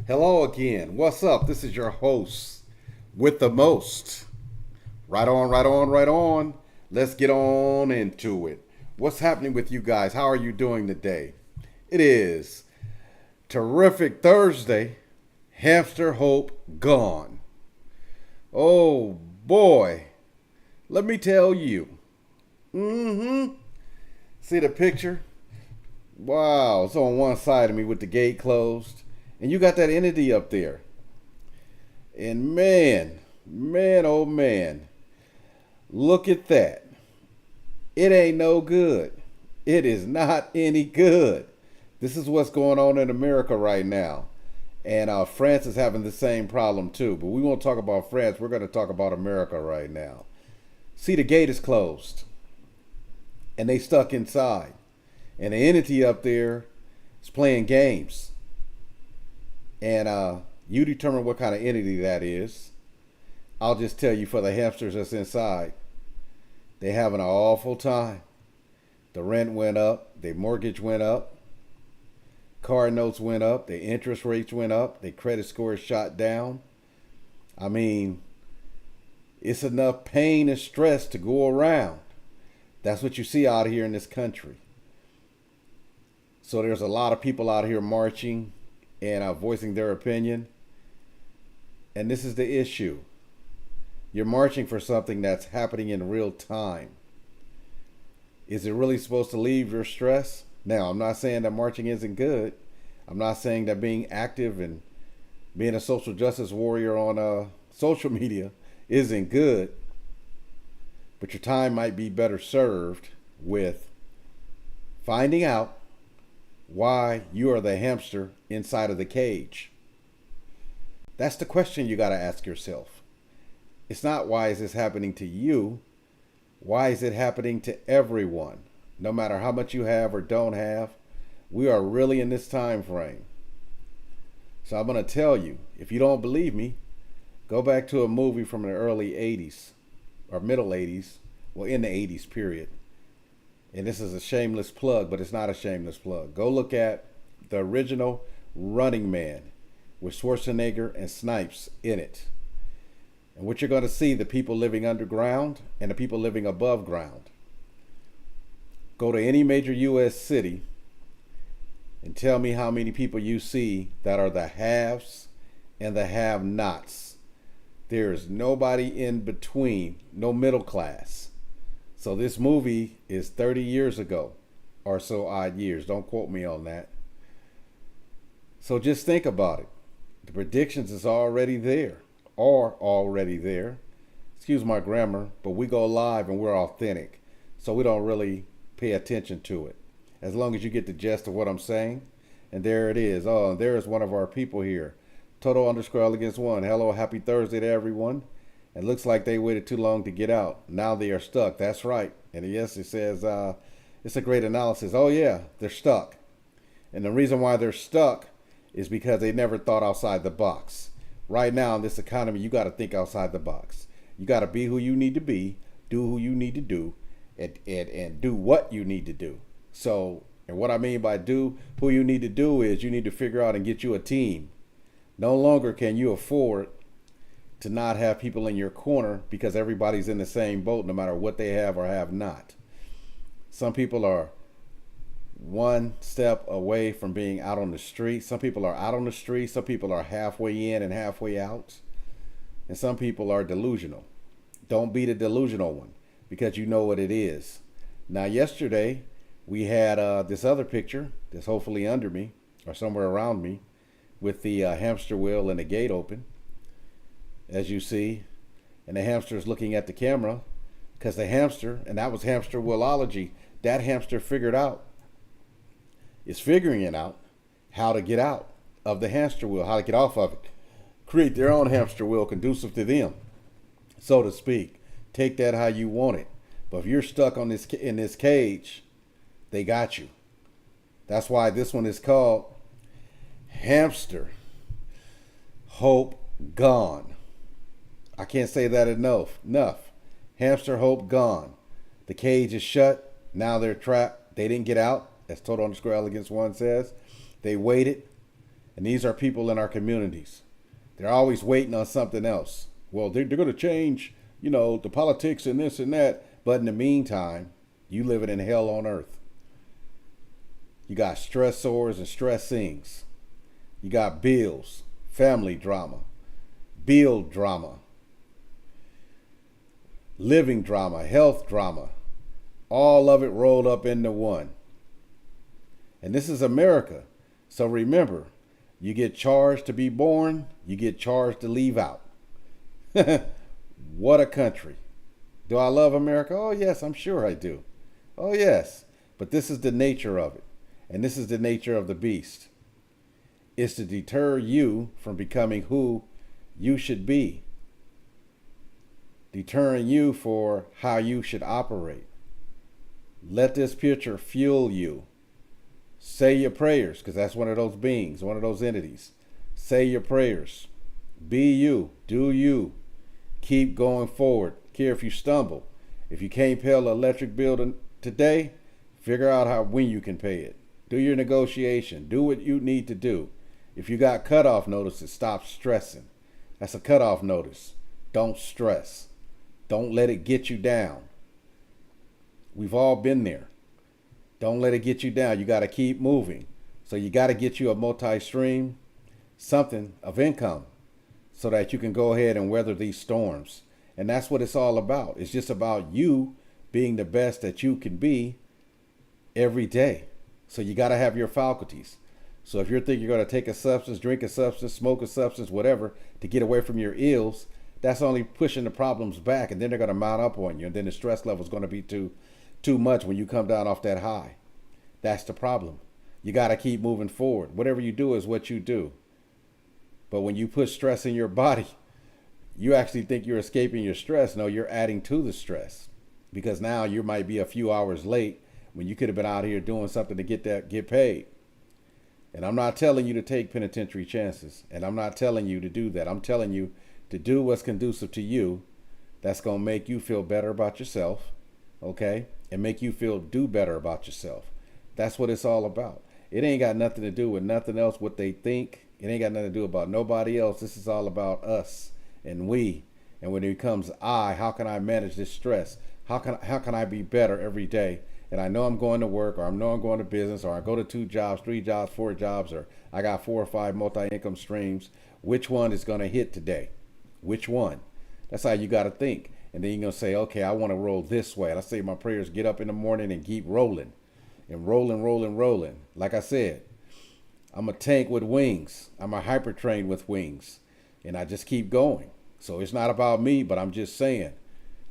Hello again. What's up? This is your host with the most. Right on, right on, right on. Let's get on into it. What's happening with you guys? How are you doing today? It is Terrific Thursday. Hamster hope gone. Oh boy. Let me tell you. See the picture? Wow, it's on one side of me with the gate closed. And you got that entity up there. And man, oh man, look at that. It ain't no good. It is not any good. This is what's going on in America right now. And France is having the same problem too. But we won't talk about France. We're going to talk about America right now. See, the gate is closed. And they stuck inside. And the entity up there is playing games. And you determine what kind of entity that is. I'll just tell you, for the hamsters that's inside, they having an awful time. The rent went up, their mortgage went up, car notes went up, their interest rates went up, their credit score is shot down. I mean, it's enough pain and stress to go around. That's what you see out here in this country. So there's a lot of people out here marching and voicing their opinion. And this is the issue. You're marching for something that's happening in real time. Is it really supposed to relieve your stress? Now, I'm not saying that marching isn't good. I'm not saying that being active and being a social justice warrior on social media isn't good. But your time might be better served with finding out why you are the hamster inside of the cage. That's the question you got to ask yourself. It's not, why is this happening to you? Why is it happening to everyone? No matter how much you have or don't have, we are really in this time frame. So I'm going to tell you, if you don't believe me, go back to a movie from the early 80s or middle 80s, well, in the 80s period. And this is a shameless plug, but it's not a shameless plug. Go look at the original Running Man with Schwarzenegger and Snipes in it. And what you're going to see, the people living underground and the people living above ground. Go to any major U.S. city and tell me how many people you see that are the haves and the have-nots. There's nobody in between, no middle class. So this movie is 30 years ago or so odd years. Don't quote me on that. So just think about it. The predictions is already there, are already there. Excuse my grammar, but we go live and we're authentic. So we don't really pay attention to it. As long as you get the gist of what I'm saying. And there it is. Oh, and there is one of our people here. Total_elegance1. Hello, happy Thursday to everyone. It looks like they waited too long to get out. Now they are stuck. That's right. And yes, it says it's a great analysis. Oh yeah, they're stuck. And the reason why they're stuck is because they never thought outside the box. Right now in this economy, you got to think outside the box. You got to be who you need to be, do who you need to do, and do what you need to do. So, and what I mean by do who you need to do is you need to figure out and get you a team. No longer can you afford to not have people in your corner because everybody's in the same boat no matter what they have or have not. Some people are one step away from being out on the street. Some people are out on the street. Some people are halfway in and halfway out. And some people are delusional. Don't be the delusional one because you know what it is. Now, yesterday we had this other picture that's hopefully under me or somewhere around me with the hamster wheel and the gate open, as you see. And the hamster is looking at the camera because the hamster, and that was hamster wheelology, that hamster is figuring it out how to get out of the hamster wheel, how to get off of it, create their own hamster wheel conducive to them, so to speak. Take that how you want it. But if you're stuck on this in this cage, they got you. That's why this one is called Hamster Hope Gone. I can't say that enough. Hamster hope gone. The cage is shut. Now they're trapped. They didn't get out. As Total_elegance1 says. They waited And these are people in our communities. They're always waiting on something else. Well, they're going to change, the politics and this and that. But in the meantime, you living in hell on earth. You got stressors and stressings. You got bills, family drama, bill drama, living drama, health drama. All of it rolled up into one. And this is America. So remember, you get charged to be born, you get charged to leave out. What a country. Do I love America? Oh, yes, I'm sure I do. Oh, yes. But this is the nature of it. And this is the nature of the beast. It's to deter you from becoming who you should be. Deterring you for how you should operate. Let this picture fuel you. Say your prayers, because that's one of those beings, one of those entities. Say your prayers. Be you. Do you. Keep going forward. Care if you stumble. If you can't pay the electric bill today, figure out when you can pay it. Do your negotiation. Do what you need to do. If you got cutoff notices, stop stressing. That's a cutoff notice. Don't stress. Don't let it get you down. We've all been there. Don't let it get you down. You got to keep moving. So you got to get you a multi-stream, something of income, so that you can go ahead and weather these storms. And that's what it's all about. It's just about you being the best that you can be every day. So you got to have your faculties. So if you're thinking you're going to take a substance, drink a substance, smoke a substance, whatever, to get away from your ills, that's only pushing the problems back, and then they're going to mount up on you, and then the stress level is going to be too much when you come down off that high. That's the problem. You got to keep moving forward. Whatever you do is what you do. But when you put stress in your body, you actually think you're escaping your stress. No, you're adding to the stress, because now you might be a few hours late when you could have been out here doing something to get paid. And I'm not telling you to take penitentiary chances, and I'm not telling you to do that. I'm telling you to do what's conducive to you, that's going to make you feel better about yourself, okay? And make you do better about yourself. That's what it's all about. It ain't got nothing to do with nothing else, what they think. It ain't got nothing to do about nobody else. This is all about us and we. And when it becomes I, how can I manage this stress? How can I be better every day? And I know I'm going to work, or I know I'm going to business, or I go to 2 jobs, 3 jobs, 4 jobs, or I got 4 or 5 multi-income streams. Which one is going to hit today? Which one? That's how you got to think. And then you're going to say, okay, I want to roll this way. And I say my prayers, get up in the morning and keep rolling. And rolling. Like I said, I'm a tank with wings. I'm a hypertrain with wings. And I just keep going. So it's not about me, but I'm just saying,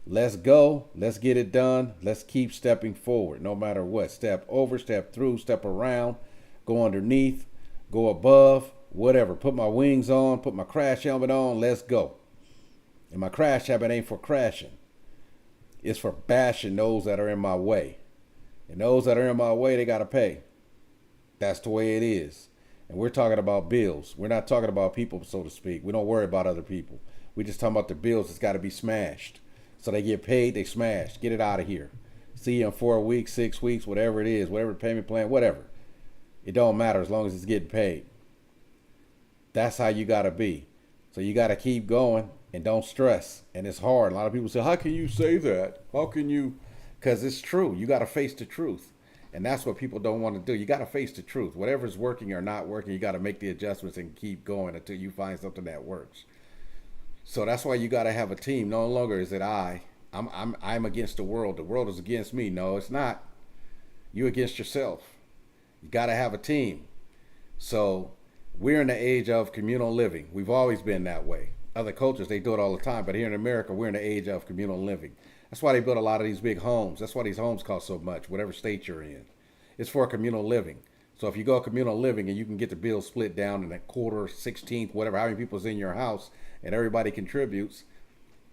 let's go. Let's get it done. Let's keep stepping forward, no matter what. Step over, step through, step around, go underneath, go above, whatever. Put my wings on, put my crash helmet on. Let's go. And my crash helmet ain't for crashing. It's for bashing those that are in my way. And those that are in my way, they got to pay. That's the way it is. And we're talking about bills. We're not talking about people, so to speak. We don't worry about other people. We're just talking about the bills that's got to be smashed. So they get paid, they smash. Get it out of here. See you in 4 weeks, 6 weeks, whatever it is, whatever the payment plan, whatever. It don't matter as long as it's getting paid. That's how you got to be. So you got to keep going and don't stress. And it's hard. A lot of people say, how can you say that? How can you? Because it's true. You got to face the truth. And that's what people don't want to do. You got to face the truth. Whatever's working or not working, you got to make the adjustments and keep going until you find something that works. So that's why you got to have a team. No longer is it I'm against the world. The world is against me. No, it's not. You against yourself. You got to have a team. So we're in the age of communal living. We've always been that way. Other cultures, they do it all the time. But here in America, we're in the age of communal living. That's why they build a lot of these big homes. That's why these homes cost so much, whatever state you're in. It's for communal living. So if you go communal living and you can get the bill split down in a quarter, 16th, whatever, how many people's in your house, and everybody contributes,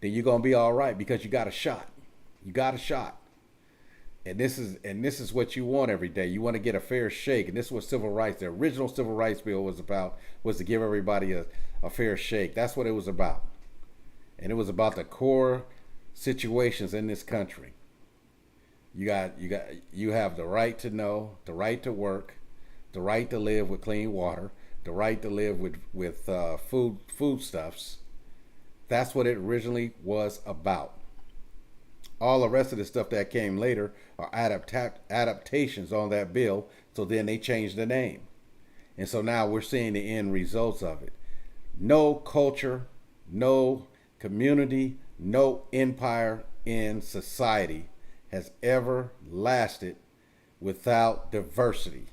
then you're going to be all right because you got a shot. You got a shot. And this is what you want every day. You want to get a fair shake. And this is what civil rights, the original civil rights bill was about, was to give everybody a fair shake. That's what it was about. And it was about the core situations in this country. You have the right to know, the right to work, the right to live with clean water, the right to live with foodstuffs. That's what it originally was about. All the rest of the stuff that came later are adaptations on that bill. So then they changed the name. And so now we're seeing the end results of it. No culture, no community, no empire in society has ever lasted without diversity.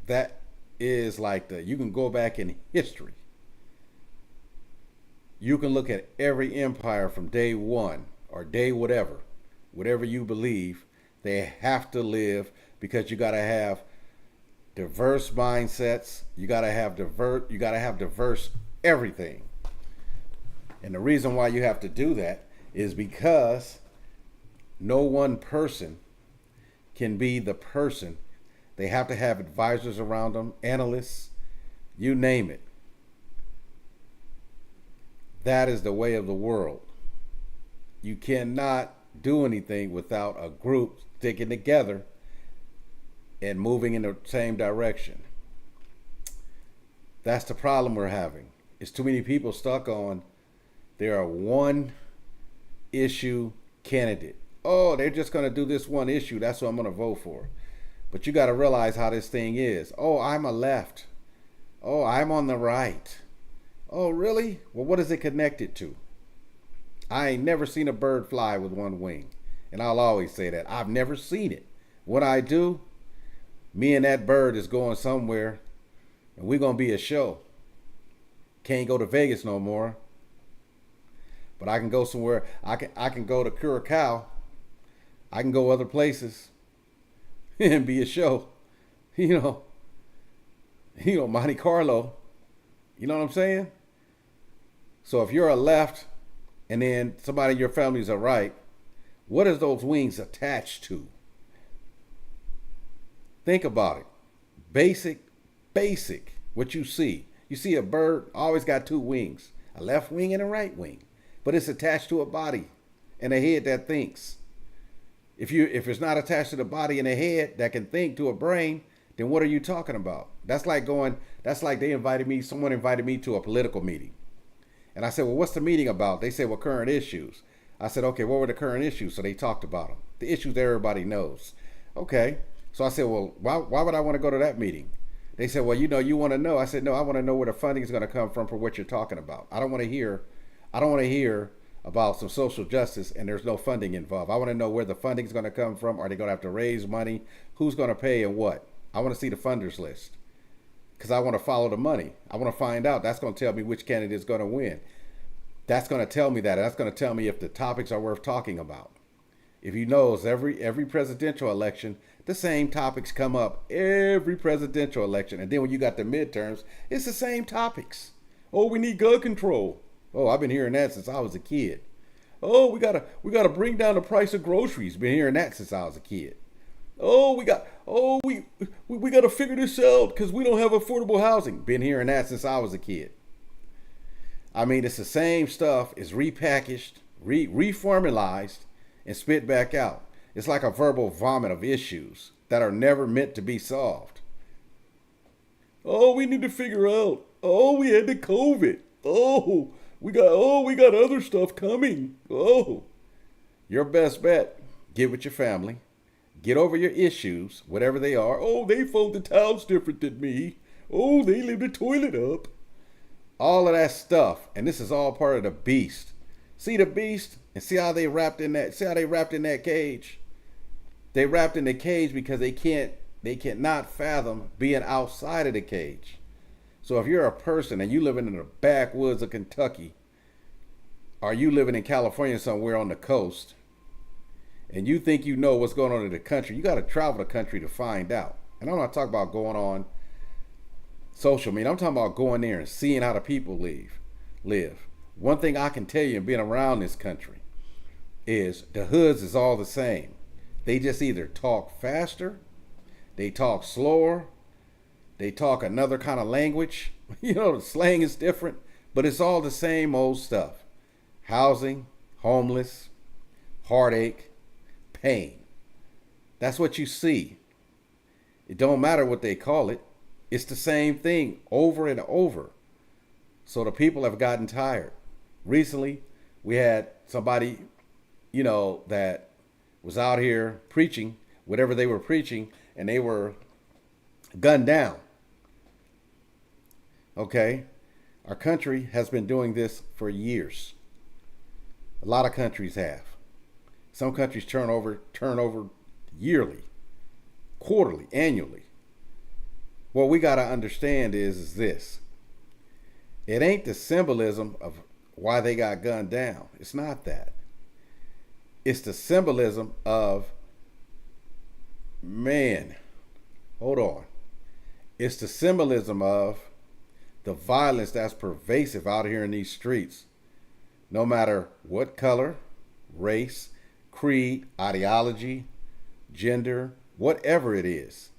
That is like you can go back in history. You can look at every empire from day one or day whatever you believe, they have to live because you got to have diverse mindsets. You got to have diverse everything. And the reason why you have to do that is because no one person can be the person. They have to have advisors around them, analysts, you name it. That is the way of the world. You cannot do anything without a group sticking together and moving in the same direction. That's the problem we're having. It's too many people stuck on there are one issue candidate. Oh, they're just going to do this one issue. That's what I'm going to vote for. But you got to realize how this thing is. Oh, I'm a left. Oh, I'm on the right. Oh, really? Well, what is it connected to? I ain't never seen a bird fly with one wing. And I'll always say that. I've never seen it. What I do, me and that bird is going somewhere, and we're going to be a show. Can't go to Vegas no more. But I can go somewhere. I can go to Curacao. I can go other places and be a show. You know, Monte Carlo. You know what I'm saying? So if you're a left and then somebody in your family is a right, what is those wings attached to? Think about it. Basic, what you see. You see a bird always got two wings, a left wing and a right wing, but it's attached to a body and a head that thinks. If it's not attached to the body and a head that can think to a brain, then what are you talking about? That's like someone invited me to a political meeting. And I said, well, what's the meeting about? They said, well, current issues. I said, okay, what were the current issues? So they talked about them. The issues that everybody knows. Okay. So I said, well, why would I want to go to that meeting? They said, well, you want to know. I said, no, I want to know where the funding is going to come from for what you're talking about. I don't want to hear about some social justice and there's no funding involved. I want to know where the funding is going to come from. Are they going to have to raise money? Who's going to pay and what? I want to see the funders list because I want to follow the money. I want to find out. That's going to tell me which candidate is going to win. That's going to tell me that. That's going to tell me if the topics are worth talking about. If you know, every presidential election, the same topics come up every presidential election. And then when you got the midterms, it's the same topics. Oh, we need gun control. Oh, I've been hearing that since I was a kid. Oh, we gotta bring down the price of groceries. Been hearing that since I was a kid. Oh, we gotta figure this out because we don't have affordable housing. Been hearing that since I was a kid. I mean, it's the same stuff. It's repackaged, reformulized, and spit back out. It's like a verbal vomit of issues that are never meant to be solved. Oh, we need to figure out. Oh, we had the COVID. Oh, we got other stuff coming. Oh, your best bet, get with your family. Get over your issues, whatever they are. Oh, they fold the towels different than me. Oh, they leave the toilet up. All of that stuff, and this is all part of the beast. See the beast and see how they wrapped in that. See how they wrapped in that cage. They wrapped in the cage because they cannot fathom being outside of the cage. So if you're a person and you living in the backwoods of Kentucky, or you living in California somewhere on the coast, and you think you know what's going on in the country, you got to travel the country to find out. And I'm not talking about going on social media. I'm talking about going there and seeing how the people live. One thing I can tell you in being around this country is the hoods is all the same. They just either talk faster, they talk slower, they talk another kind of language. The slang is different, but it's all the same old stuff. Housing, homeless, heartache, pain. That's what you see. It don't matter what they call it. It's the same thing over and over. So the people have gotten tired. Recently, we had somebody, that was out here preaching whatever they were preaching, and they were gunned down. Okay? Our country has been doing this for years. A lot of countries have. Some countries turn over yearly, quarterly, annually. What we got to understand is this. It ain't the symbolism of why they got gunned down. It's not that. It's the symbolism of, man, hold on. It's the symbolism of the violence that's pervasive out here in these streets. No matter what color, race, creed, ideology, gender, whatever it is.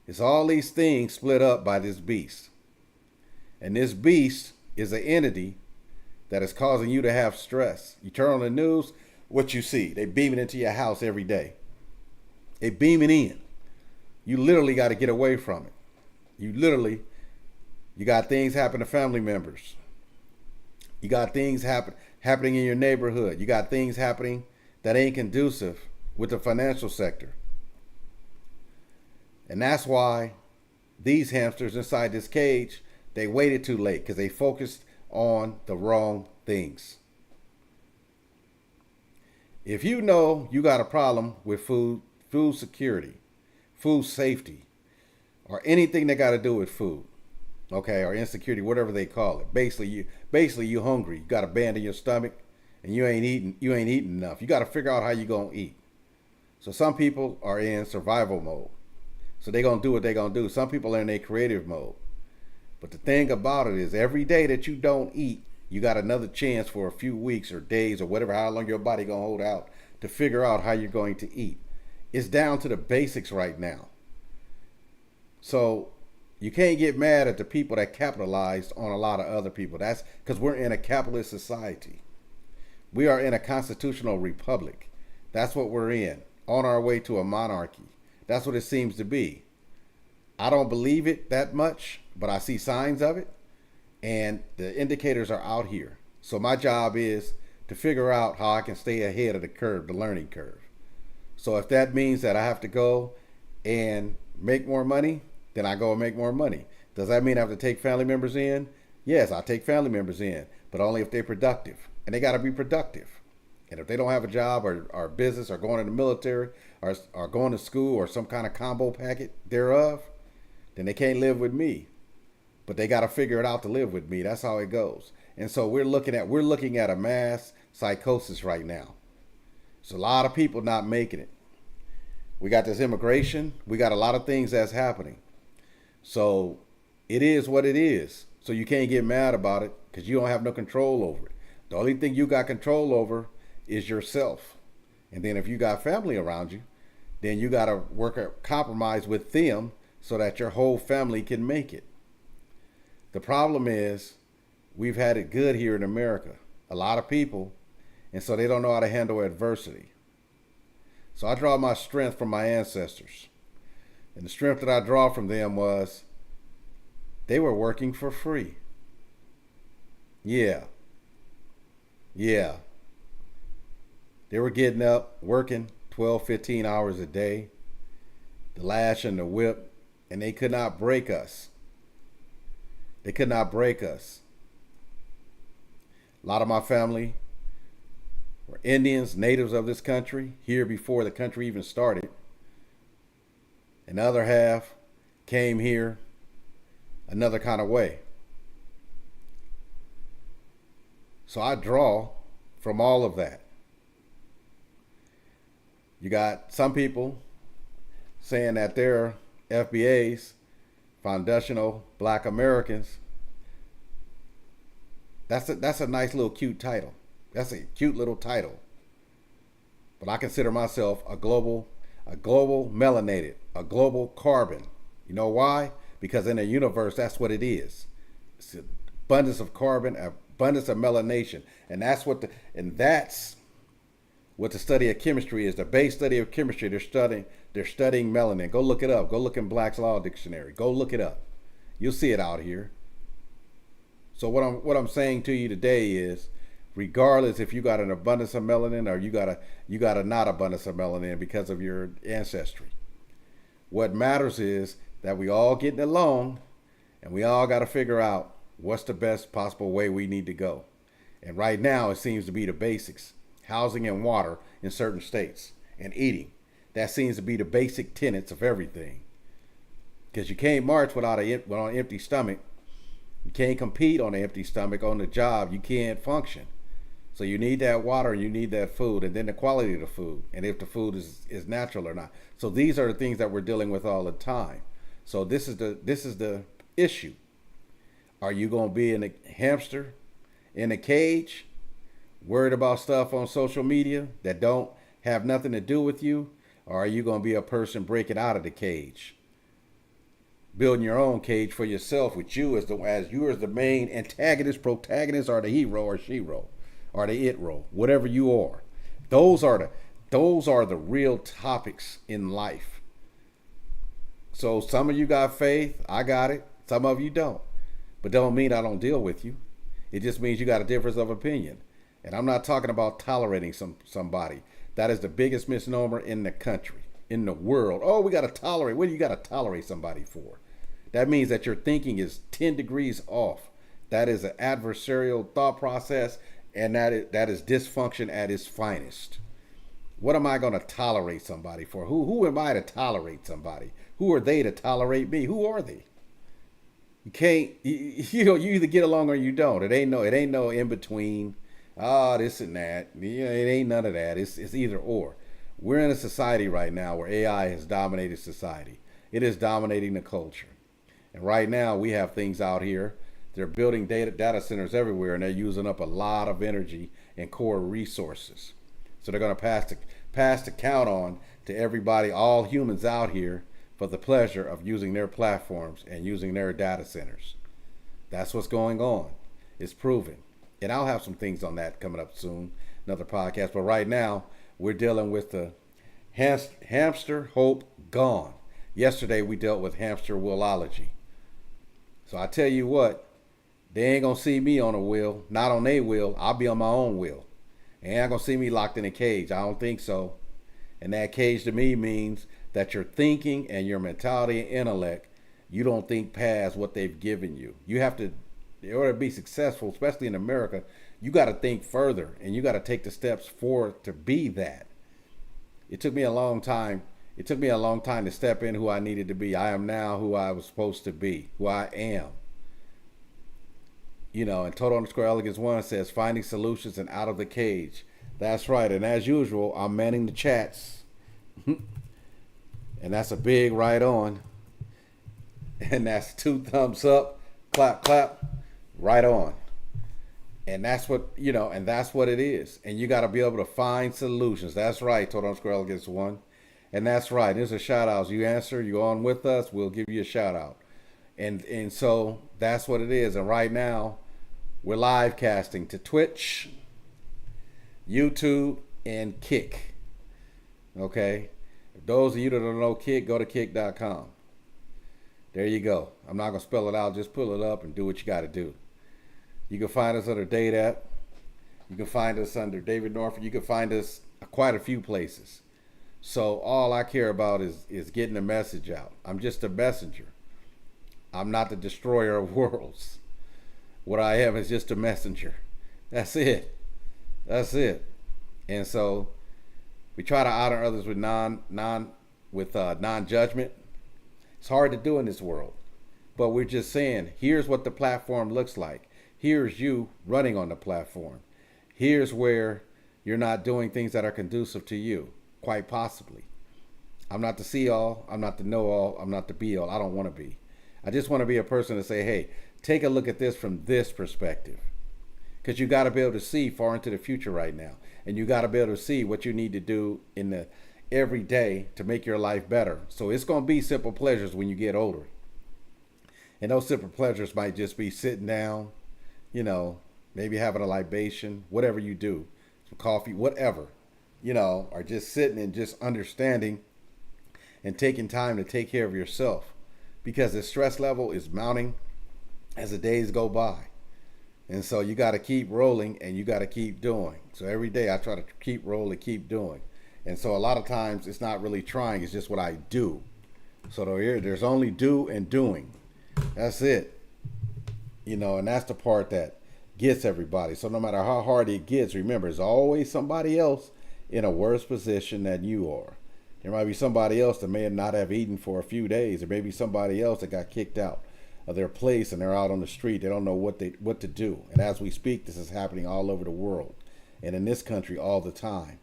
It's all these things split up by this beast. And this beast is an entity that is causing you to have stress. You turn on the news, what you see, they beaming into your house every day. They beaming in. You literally got to get away from it. You got things happen to family members. You got things happening in your neighborhood. You got things happening that ain't conducive with the financial sector. And that's why these hamsters inside this cage, they waited too late because they focused on the wrong things. If you know you got a problem with food security, food safety, or anything that got to do with food, okay, or insecurity, whatever they call it. Basically you hungry. You got a band in your stomach, and you ain't eating enough. You got to figure out how you gonna eat. So some people are in survival mode. So they gonna do what they gonna do. Some people are in a creative mode. But the thing about it is, every day that you don't eat, you got another chance for a few weeks or days or whatever, how long your body gonna hold out to figure out how you're going to eat. It's down to the basics right now. So you can't get mad at the people that capitalized on a lot of other people. That's because we're in a capitalist society. We are in a constitutional republic. That's what we're in, on our way to a monarchy. That's what it seems to be. I don't believe it that much, but I see signs of it, and the indicators are out here. So my job is to figure out how I can stay ahead of the curve, the learning curve. So if that means that I have to go and make more money, then I go and make more money. Does that mean I have to take family members in? Yes, I take family members in, but only if they're productive. And they got to be productive. And if they don't have a job or business or going in the military or going to school or some kind of combo packet thereof, then they can't live with me. But they got to figure it out to live with me. That's how it goes. And so we're looking at a mass psychosis right now. There's a lot of people not making it. We got this immigration. We got a lot of things that's happening. So it is what it is. So you can't get mad about it because you don't have no control over it. The only thing you got control over is yourself. And then if you got family around you, then you got to work a compromise with them so that your whole family can make it. The problem is we've had it good here in America. A lot of people, and so they don't know how to handle adversity. So I draw my strength from my ancestors. And the strength that I draw from them was they were working for free. Yeah. They were getting up, working 12, 15 hours a day, the lash and the whip, and they could not break us. They could not break us. A lot of my family were Indians, natives of this country, here before the country even started. And the other half came here another kind of way. So I draw from all of that. You got some people saying that they're FBAs, foundational Black Americans. That's a nice little cute title. That's a cute little title. But I consider myself a global melanated, a global carbon. You know why? Because in the universe, that's what it is. It's an abundance of carbon, abundance of melanation. And that's what what the study of chemistry is. The base study of chemistry, they're studying melanin. Go look it up. Go look in Black's Law Dictionary. Go look it up. You'll see it out here. So what I'm saying to you today is, regardless if you got an abundance of melanin or you got a not abundance of melanin because of your ancestry, what matters is that we all getting along, and we all got to figure out what's the best possible way we need to go. And right now, it seems to be the basics: housing and water in certain states, and eating. That seems to be the basic tenets of everything. Because you can't march without an empty stomach. You can't compete on an empty stomach on the job. You can't function. So you need that water and you need that food, and then the quality of the food, and if the food is natural or not. So these are the things that we're dealing with all the time. So this is the issue. Are you going to be a hamster in a cage, worried about stuff on social media that don't have nothing to do with you? Or are you going to be a person breaking out of the cage, building your own cage for yourself, with you as the main antagonist, protagonist, or the hero or she-ro, or the it-ro, whatever you are? Those are the real topics in life. So some of you got faith, I got it. Some of you don't. But don't mean I don't deal with you. It just means you got a difference of opinion. And I'm not talking about tolerating somebody. That is the biggest misnomer in the country, in the world. Oh, we got to tolerate. What do you got to tolerate somebody for? That means that your thinking is 10 degrees off. That is an adversarial thought process, and that is dysfunction at its finest. What am I going to tolerate somebody for? Who am I to tolerate somebody? Who are they to tolerate me? Who are they? You can't. You either get along or you don't. It ain't no in between. This and that. Yeah, it ain't none of that. It's either or. We're in a society right now where AI has dominated society. It is dominating the culture. And right now we have things out here. They're building data centers everywhere, and they're using up a lot of energy and core resources. So they're going to pass the count on to everybody, all humans out here, for the pleasure of using their platforms and using their data centers. That's what's going on. It's proven. And I'll have some things on that coming up soon, another podcast. But right now, we're dealing with the hamster hope gone. Yesterday, we dealt with hamster willology. So I tell you what, they ain't going to see me on a wheel, not on their wheel. I'll be on my own wheel. They ain't going to see me locked in a cage. I don't think so. And that cage to me means that your thinking and your mentality and intellect, you don't think past what they've given you. You have to, in order to be successful, especially in America, you got to think further, and you got to take the steps forward to be that. It took me a long time. It took me a long time to step in who I needed to be. I am now who I was supposed to be, who I am. And Total_Elegance1 says, finding solutions and out of the cage. That's right. And as usual, I'm manning the chats. And that's a big right on. And that's 2 thumbs up, clap, clap, right on. And that's what, and that's what it is. And you got to be able to find solutions. That's right, Total_Elegance1. And that's right. There's a shout out. You answer, you on with us, we'll give you a shout out. And so that's what it is. And right now, we're live casting to Twitch, YouTube, and Kick. Okay? If those of you that don't know Kick, go to kick.com. There you go. I'm not going to spell it out. Just pull it up and do what you got to do. You can find us under Date App. You can find us under David Norfolk. You can find us quite a few places. So all I care about is getting the message out. I'm just a messenger. I'm not the destroyer of worlds. What I am is just a messenger. That's it. That's it. And so we try to honor others with non-judgment. It's hard to do in this world. But we're just saying, here's what the platform looks like. Here's you running on the platform. Here's where you're not doing things that are conducive to you, quite possibly. I'm not the see-all. I'm not the know-all. I'm not the be-all. I don't want to be. I just want to be a person to say, hey, take a look at this from this perspective. Because you got to be able to see far into the future right now. And you got to be able to see what you need to do in the every day to make your life better. So it's going to be simple pleasures when you get older. And those simple pleasures might just be sitting down, maybe having a libation, whatever you do, some coffee, whatever. are just sitting and just understanding and taking time to take care of yourself, because the stress level is mounting as the days go by. And so you got to keep rolling and you got to keep doing. So every day I try to keep rolling, keep doing. And so a lot of times it's not really trying, it's just what I do. So there's only do and doing. That's it. And that's the part that gets everybody. So no matter how hard it gets, remember, there's always somebody else in a worse position than you are. There might be somebody else that may not have eaten for a few days. There may be somebody else that got kicked out of their place and they're out on the street. They don't know what to do. And as we speak, this is happening all over the world and in this country all the time.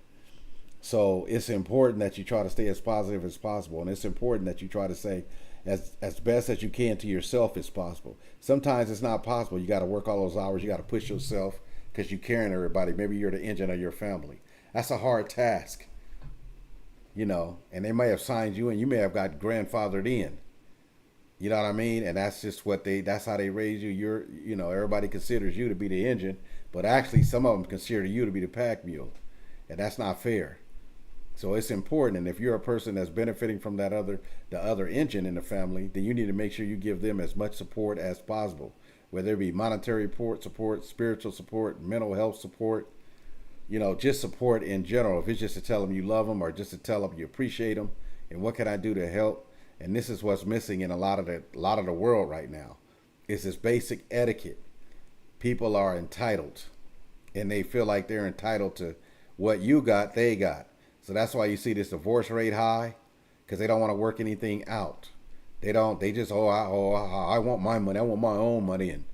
So it's important that you try to stay as positive as possible. And it's important that you try to say as best as you can to yourself as possible. Sometimes it's not possible. You got to work all those hours. You got to push yourself because you're carrying everybody. Maybe you're the engine of your family. That's a hard task. And they may have signed you and you may have got grandfathered in. You know what I mean? And that's just that's how they raise you. Everybody considers you to be the engine, but actually some of them consider you to be the pack mule. And that's not fair. So it's important. And if you're a person that's benefiting from the other engine in the family, then you need to make sure you give them as much support as possible, whether it be monetary support, spiritual support, mental health support, just support in general. If it's just to tell them you love them or just to tell them you appreciate them and what can I do to help. And this is what's missing in a lot of the world right now. It's this basic etiquette. People are entitled and they feel like they're entitled to what you got, they got. So that's why you see this divorce rate high, because they don't want to work anything out. They just, I want my money. I want my own money. And,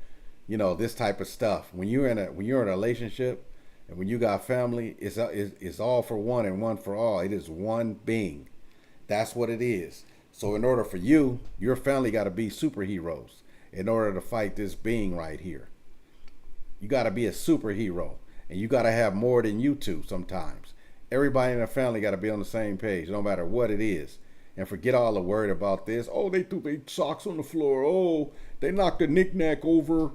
this type of stuff. When you're in a relationship, and when you got family, it's all for one and one for all. It is one being. That's what it is. So in order for you, your family got to be superheroes in order to fight this being right here. You got to be a superhero. And you got to have more than you two sometimes. Everybody in the family got to be on the same page, no matter what it is. And forget all the word about this. Oh, they threw their socks on the floor. Oh, they knocked a knick-knack over.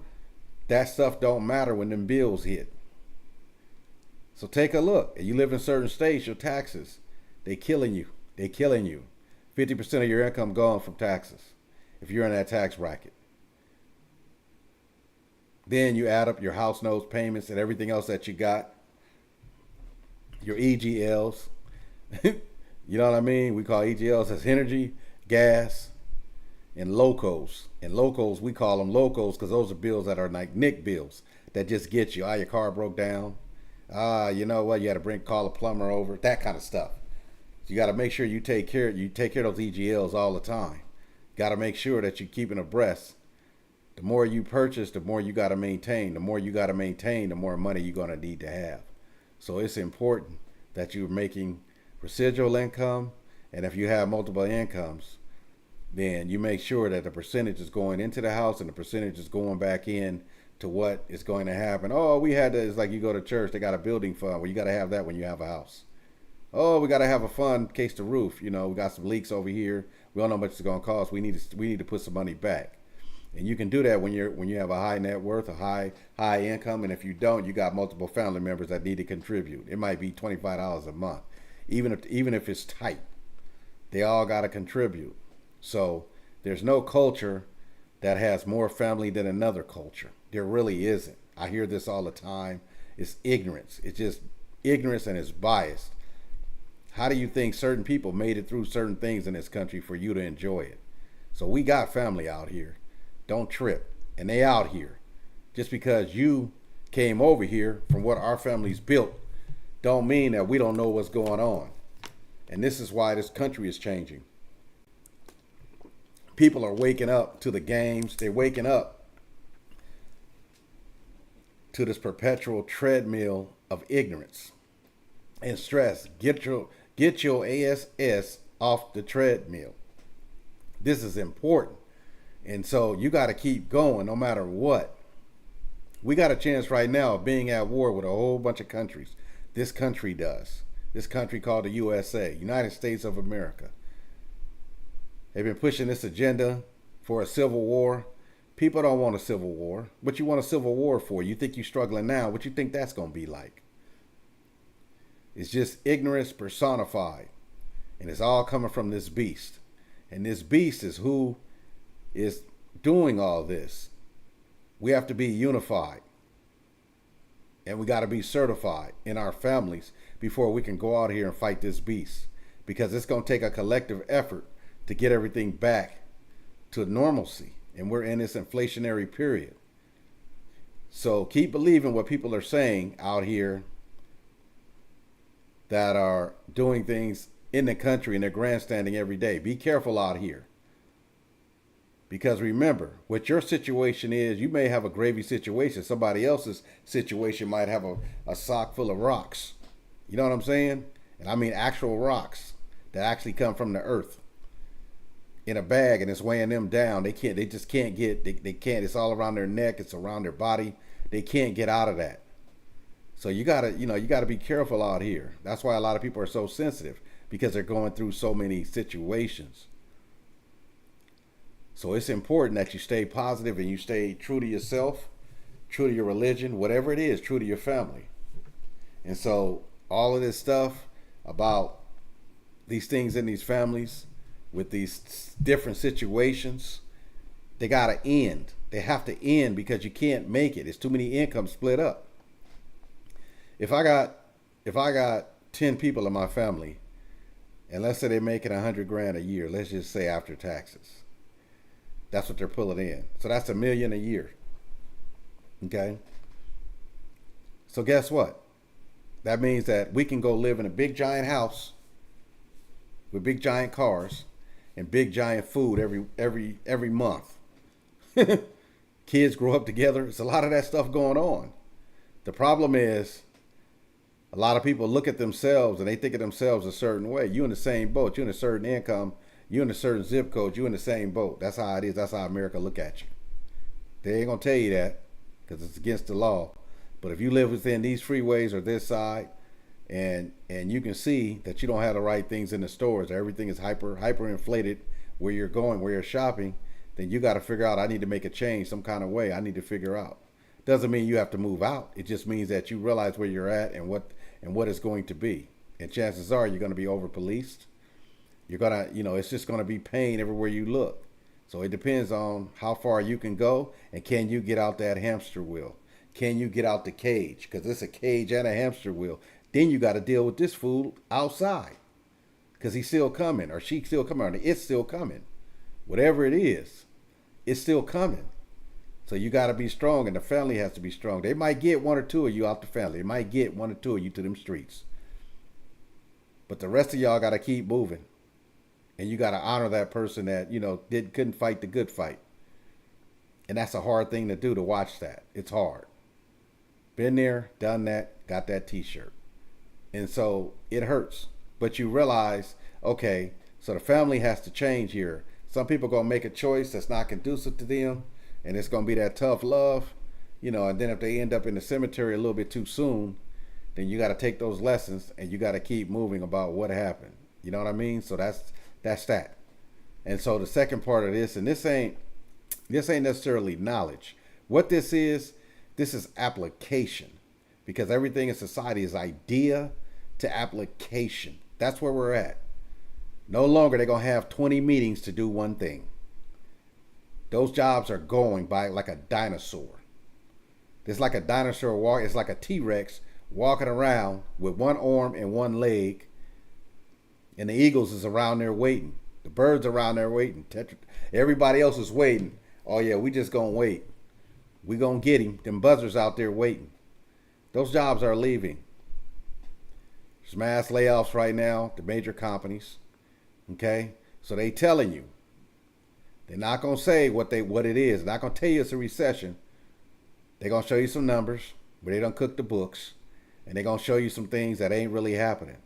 That stuff don't matter when them bills hit. So take a look. You live in certain states, your taxes, they killing you. 50% of your income gone from taxes if you're in that tax bracket. Then you add up your house notes, payments, and everything else that you got. Your EGLs. You know what I mean? We call EGLs as energy, gas, and locos. And locos, we call them locos because those are bills that are like nick bills that just get you. Your car broke down. You know what? You had to call a plumber over. That kind of stuff. So you got to make sure you take care of those EGLs all the time. Got to make sure that you're keeping abreast. The more you purchase, the more you got to maintain. The more you got to maintain, the more money you're going to need to have. So it's important that you're making residual income. And if you have multiple incomes, then you make sure that the percentage is going into the house and the percentage is going back in to what is going to happen. Oh, it's like you go to church, they got a building fund. Well, you got to have that when you have a house. Oh, we got to have a fund in case the roof, we got some leaks over here. We don't know how much it's going to cost. We need to put some money back. And you can do that when you have a high net worth, a high income, and if you don't, you got multiple family members that need to contribute. It might be $25 a month, even if it's tight. They all got to contribute. So there's no culture that has more family than another culture. There really isn't. I hear this all the time. It's ignorance. It's just ignorance and it's biased. How do you think certain people made it through certain things in this country for you to enjoy it? So we got family out here. Don't trip. And they out here. Just because you came over here from what our family's built don't mean that we don't know what's going on. And this is why this country is changing. People are waking up to the games. They're waking up to this perpetual treadmill of ignorance and stress. Get your ass off the treadmill. This is important. And so you got to keep going no matter what. We got a chance right now of being at war with a whole bunch of countries. This country does. This country called the USA, United States of America. They've been pushing this agenda for a civil war. People don't want a civil war. What you want a civil war for? You think you're struggling now. What you think that's going to be like? It's just ignorance personified. And it's all coming from this beast. And this beast is who is doing all this. We have to be unified. And we got to be certified in our families before we can go out here and fight this beast. Because it's going to take a collective effort to get everything back to normalcy. And we're in this inflationary period. So keep believing what people are saying out here that are doing things in the country and they're grandstanding every day. Be careful out here. Because remember, what your situation is, you may have a gravy situation. Somebody else's situation might have a sock full of rocks. You know what I'm saying? And I mean actual rocks that actually come from the earth in a bag, and it's weighing them down. They just can't get, they can't, it's all around their neck, it's around their body. They can't get out of that. So you gotta be careful out here. That's why a lot of people are so sensitive, because they're going through so many situations. So it's important that you stay positive and you stay true to yourself, true to your religion, whatever it is, true to your family. And so all of this stuff about these things in these families with these different situations, they got to end. They have to end because you can't make it. It's too many incomes split up. If I got 10 people in my family, and let's say they're making $100,000 a year, let's just say after taxes. That's what they're pulling in. So that's $1 million a year. Okay? So guess what? That means that we can go live in a big giant house with big giant cars and big giant food every month. Kids grow up together. It's a lot of that stuff going on. The problem is a lot of people look at themselves and they think of themselves a certain way. You in the same boat. You in a certain income. You in a certain zip code. You in the same boat. That's how it is. That's how America look at you. They ain't gonna tell you that because it's against the law. But if you live within these freeways or this side, and you can see that you don't have the right things in the stores, everything is hyper inflated where you're going, where you're shopping, then you got to figure out, I need to make a change some kind of way. I need to figure out. Doesn't mean you have to move out. It just means that you realize where you're at and what it's going to be. And chances are you're going to be over policed. You're gonna, it's just gonna be pain everywhere you look. So it depends on how far you can go and can you get out that hamster wheel? Can you get out the cage? Because it's a cage and a hamster wheel. Then you got to deal with this fool outside because he's still coming or she's still coming or it's still coming. Whatever it is, it's still coming. So you got to be strong and the family has to be strong. They might get one or two of you out the family. They might get one or two of you to them streets. But the rest of y'all got to keep moving. And you got to honor that person that, couldn't fight the good fight. And that's a hard thing to do, to watch that. It's hard. Been there, done that, got that t-shirt. And so it hurts. But you realize, okay, so the family has to change here. Some people are going to make a choice that's not conducive to them. And it's going to be that tough love. And then if they end up in the cemetery a little bit too soon, then you got to take those lessons and you got to keep moving about what happened. You know what I mean? So that's that. And so the second part of this, and this ain't necessarily knowledge. What this is application. Because everything in society is idea to application. That's where we're at. No longer they're going to have 20 meetings to do one thing. Those jobs are going by like a dinosaur. It's like a dinosaur walk. It's like a T-Rex walking around with one arm and one leg. And the eagles is around there waiting. The birds around there waiting. Everybody else is waiting. Oh yeah, we just gonna wait. We gonna get him. Them buzzers out there waiting. Those jobs are leaving. There's mass layoffs right now, the major companies. Okay? So they telling you. They're not gonna say what it is. They're not gonna tell you it's a recession. They're gonna show you some numbers, but they don't cook the books. And they're gonna show you some things that ain't really happening.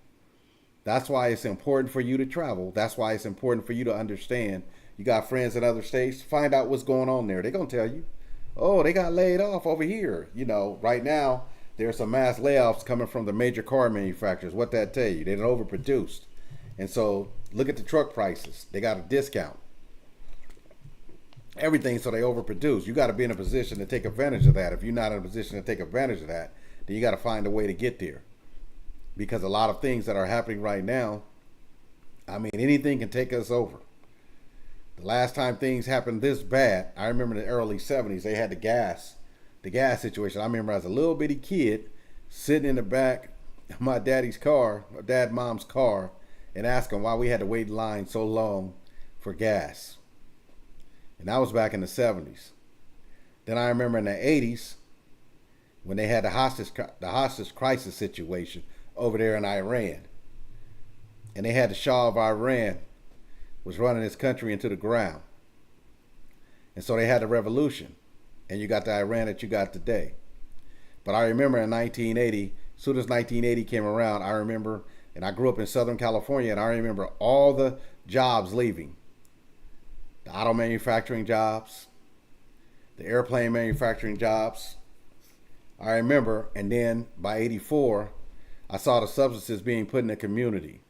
That's why it's important for you to travel. That's why it's important for you to understand. You got friends in other states, find out what's going on there. They're going to tell you, oh, they got laid off over here. Right now, there's some mass layoffs coming from the major car manufacturers. What that tell you? They're overproduced. And so look at the truck prices. They got a discount. Everything, so they overproduce. You got to be in a position to take advantage of that. If you're not in a position to take advantage of that, then you got to find a way to get there. because a lot of things that are happening right now, I mean, anything can take us over. The last time things happened this bad, I remember in the early 70s, they had the gas situation. I remember as a little bitty kid sitting in the back of my daddy's car, my mom's car, and asking why we had to wait in line so long for gas. And that was back in the 70s. Then I remember in the 80s when they had the hostage crisis situation over there in Iran. And they had the Shah of Iran was running his country into the ground. And so they had the revolution. And you got the Iran that you got today. But I remember in 1980, as soon as 1980 came around, I remember, and I grew up in Southern California, and I remember all the jobs leaving. The auto manufacturing jobs, the airplane manufacturing jobs. I remember, and then by 84, I saw the substances being put in the community.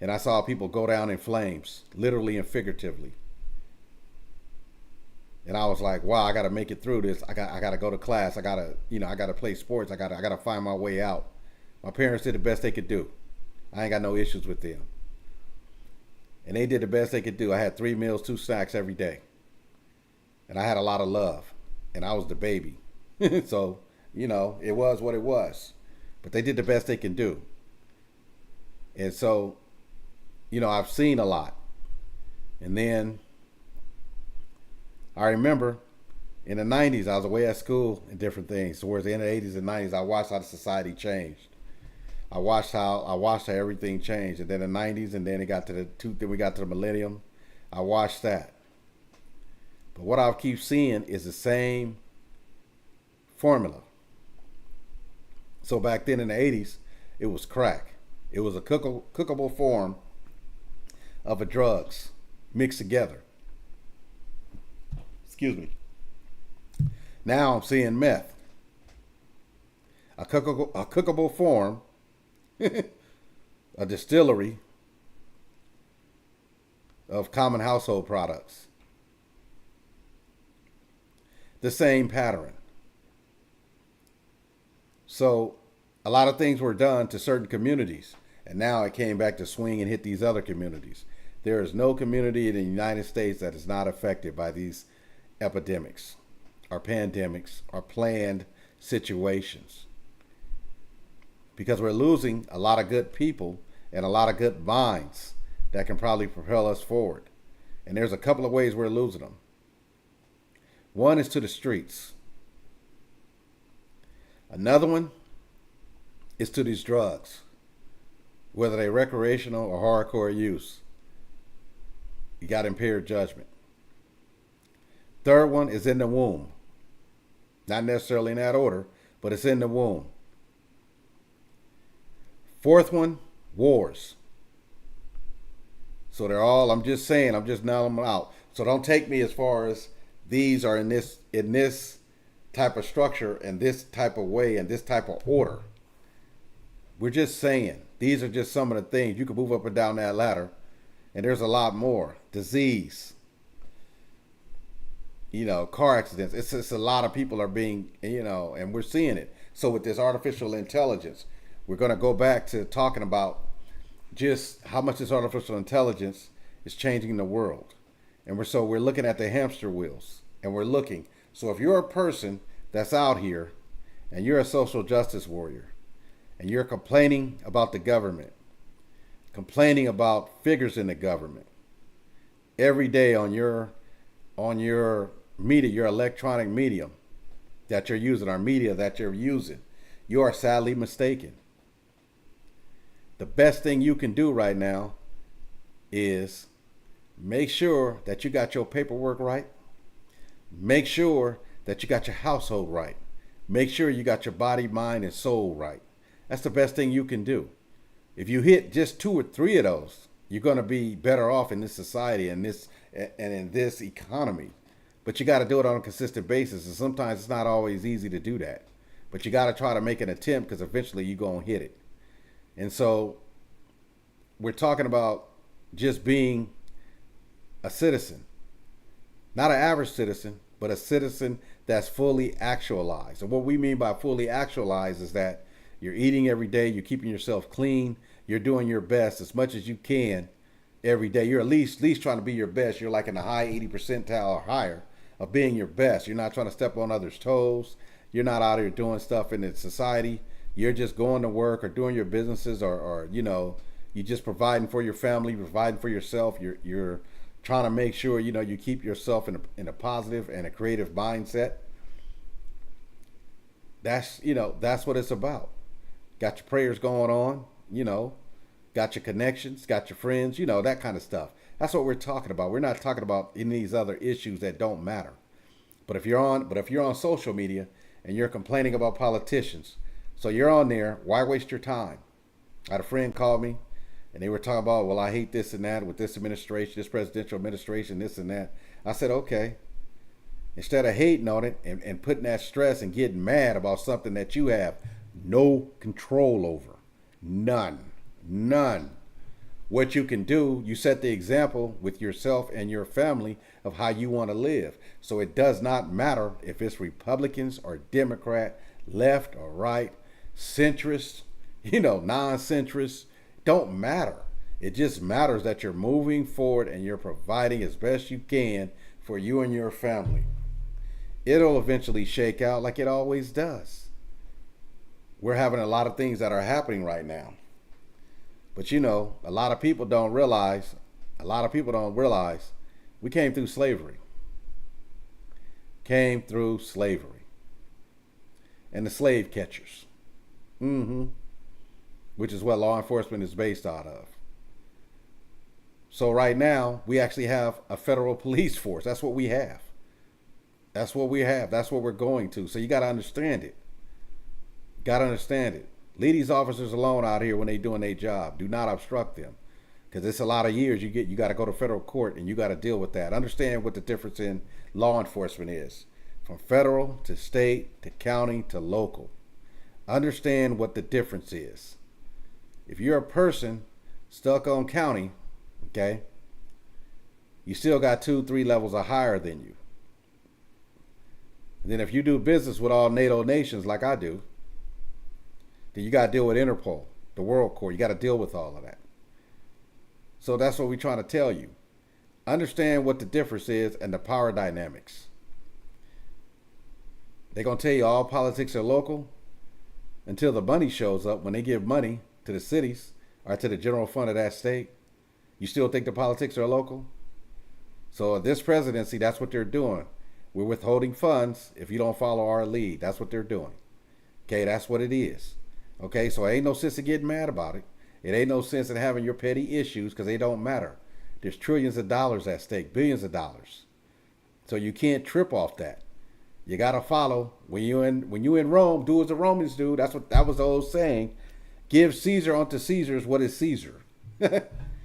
And I saw people go down in flames, literally and figuratively. And I was like, wow, I got to make it through this. I got to go to class. I got to play sports. I got to find my way out. My parents did the best they could do. I ain't got no issues with them. And they did the best they could do. I had 3 meals, 2 snacks every day. And I had a lot of love. And I was the baby. So, it was what it was. But they did the best they can do. And so, I've seen a lot. And then I remember in the 90s, I was away at school and different things. Towards the end of the 80s and 90s, I watched how the society changed. I watched how everything changed. And then the 90s, and then we got to the millennium. I watched that. But what I keep seeing is the same formula. So back then in the 80s, it was crack. It was a cookable form of a drugs mixed together. Excuse me. Now I'm seeing meth. A cookable form, a distillery of common household products. The same pattern. So a lot of things were done to certain communities, and now it came back to swing and hit these other communities. There is no community in the United States that is not affected by these epidemics or pandemics or planned situations, because we're losing a lot of good people and a lot of good minds that can probably propel us forward. And there's a couple of ways we're losing them. One is to the streets. Another one is to these drugs, whether they're recreational or hardcore use. You got impaired judgment. Third one is in the womb. Not necessarily in that order, but it's in the womb. Fourth one, wars. So they're all, I'm just nailing them out. So don't take me as far as these are in this type of structure and this type of way and this type of order. We're just saying, these are just some of the things. You can move up and down that ladder, and there's a lot more. Disease, car accidents. It's just a lot of people are being, and we're seeing it. So with this artificial intelligence, we're going to go back to talking about just how much this artificial intelligence is changing the world. And we're looking at the hamster wheels, and we're looking. So if you're a person that's out here and you're a social justice warrior and you're complaining about the government, complaining about figures in the government every day on your media, your electronic medium that you're using, our media that you're using, you are sadly mistaken. The best thing you can do right now is make sure that you got your paperwork right. Make sure that you got your household right. Make sure you got your body, mind, and soul right. That's the best thing you can do. If you hit just 2 or 3 of those, you're going to be better off in this society and in this economy. But you got to do it on a consistent basis. And sometimes it's not always easy to do that. But you got to try to make an attempt, because eventually you're going to hit it. And so we're talking about just being a citizen. Not an average citizen, but a citizen that's fully actualized. And what we mean by fully actualized is that You're eating every day. You're keeping yourself clean. You're doing your best as much as you can every day. You're at least trying to be your best. You're like in the high 80 percentile or higher of being your best. You're not trying to step on others' toes. You're not out here doing stuff in the society. You're just going to work or doing your businesses, or you're just providing for your family, providing for yourself. You're trying to make sure you keep yourself in a positive and a creative mindset. That's what it's about. Got your prayers going on, got your connections, got your friends, that kind of stuff. That's what we're talking about. We're not talking about any of these other issues that don't matter. But if you're on social media and you're complaining about politicians, so you're on there, why waste your time? I had a friend call me and they were talking about, well, I hate this and that with this administration, this presidential administration, this and that. I said, okay. Instead of hating on it and putting that stress and getting mad about something that you have no control over. None. What you can do, you set the example with yourself and your family of how you want to live. So it does not matter if it's Republicans or Democrat, left or right, centrist, non-centrist. Don't matter. It just matters that you're moving forward and you're providing as best you can for you and your family. It'll eventually shake out like it always does. We're having a lot of things that are happening right now. But a lot of people don't realize we came through slavery. And the slave catchers. Which is what law enforcement is based out of. So right now, we actually have a federal police force. That's what we have. That's what we're going to. So you got to understand it. Leave these officers alone out here when they're doing their job. Do not obstruct them. Because it's a lot of years you got to go to federal court and you got to deal with that. Understand what the difference in law enforcement is. From federal to state to county to local. Understand what the difference is. If you're a person stuck on county, okay, you still got 2-3 levels are higher than you. And then if you do business with all NATO nations like I do, then you got to deal with Interpol, the World Court. You got to deal with all of that. So that's what we're trying to tell you. Understand what the difference is and the power dynamics. They're going to tell you all politics are local until the money shows up. When they give money to the cities or to the general fund of that state, you still think the politics are local? So this presidency, that's what they're doing. We're withholding funds if you don't follow our lead. That's what they're doing. Okay, that's what it is. Okay, so ain't no sense in getting mad about it. It ain't no sense in having your petty issues because they don't matter. There's trillions of dollars at stake, billions of dollars. So you can't trip off that. You gotta follow. When you in Rome, do as the Romans do. That was the old saying. Give Caesar unto Caesar's what is Caesar.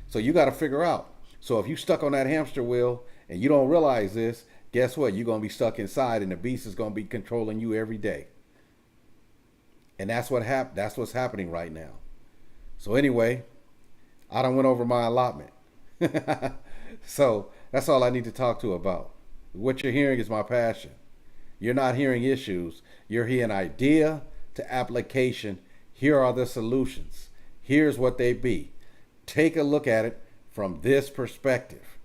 So you gotta figure out. So if you stuck on that hamster wheel and you don't realize this, guess what? You're gonna be stuck inside, and the beast is gonna be controlling you every day. And that's what's happening right now. So anyway, I done went over my allotment. So that's all I need to talk to about. What you're hearing is my passion. You're not hearing issues. You're hearing idea to application. Here are the solutions. Here's what they be. Take a look at it from this perspective.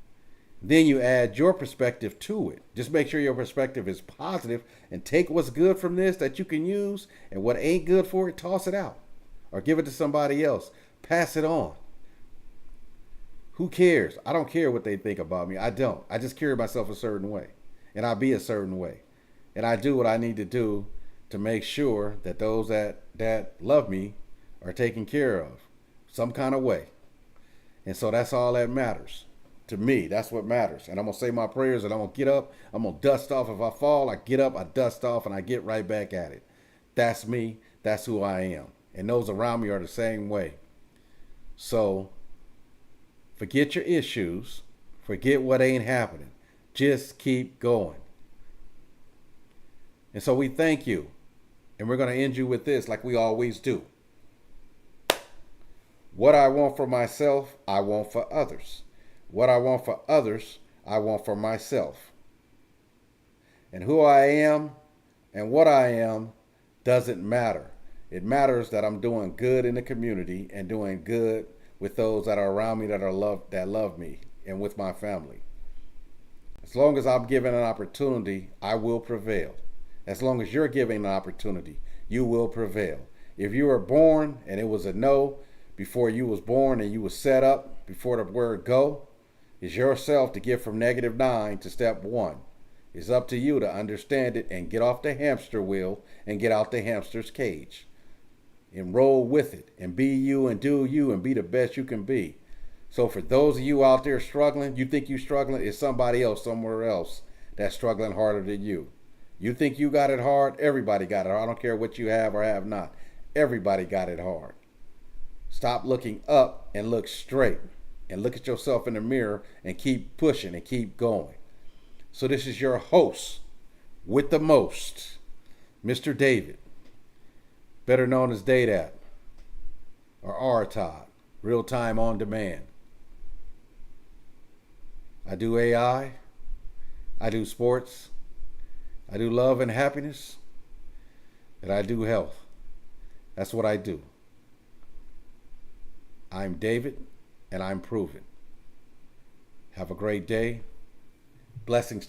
Then you add your perspective to it. Just make sure your perspective is positive and take what's good from this that you can use, and what ain't good for it, toss it out or give it to somebody else. Pass it on. Who cares? I don't care what they think about me. I don't. I just carry myself a certain way, and I be a certain way, and I do what I need to do to make sure that those that love me are taken care of some kind of way. And so that's all that matters. To me, that's what matters. And I'm going to say my prayers, and I'm going to get up. I'm going to dust off. If I fall, I get up, I dust off, and I get right back at it. That's me. That's who I am. And those around me are the same way. So forget your issues. Forget what ain't happening. Just keep going. And so we thank you. And we're going to end you with this like we always do. What I want for myself, I want for others. What I want for others, I want for myself. And who I am and what I am doesn't matter. It matters that I'm doing good in the community and doing good with those that are around me that love me and with my family. As long as I'm given an opportunity, I will prevail. As long as you're given an opportunity, you will prevail. If you were born and it was a no before you was born and you was set up before the word go, it's yourself to get from -9 to step 1. It's up to you to understand it and get off the hamster wheel and get out the hamster's cage. And roll with it and be you and do you and be the best you can be. So for those of you out there struggling, you think you're struggling, it's somebody else somewhere else that's struggling harder than you. You think you got it hard? Everybody got it hard. I don't care what you have or have not. Everybody got it hard. Stop looking up and look straight and look at yourself in the mirror and keep pushing and keep going. So this is your host with the most, Mr. David, better known as DATAP or RTOD, real time on demand. I do AI, I do sports, I do love and happiness, and I do health. That's what I do. I'm David, and I'm proven. Have a great day. Blessings to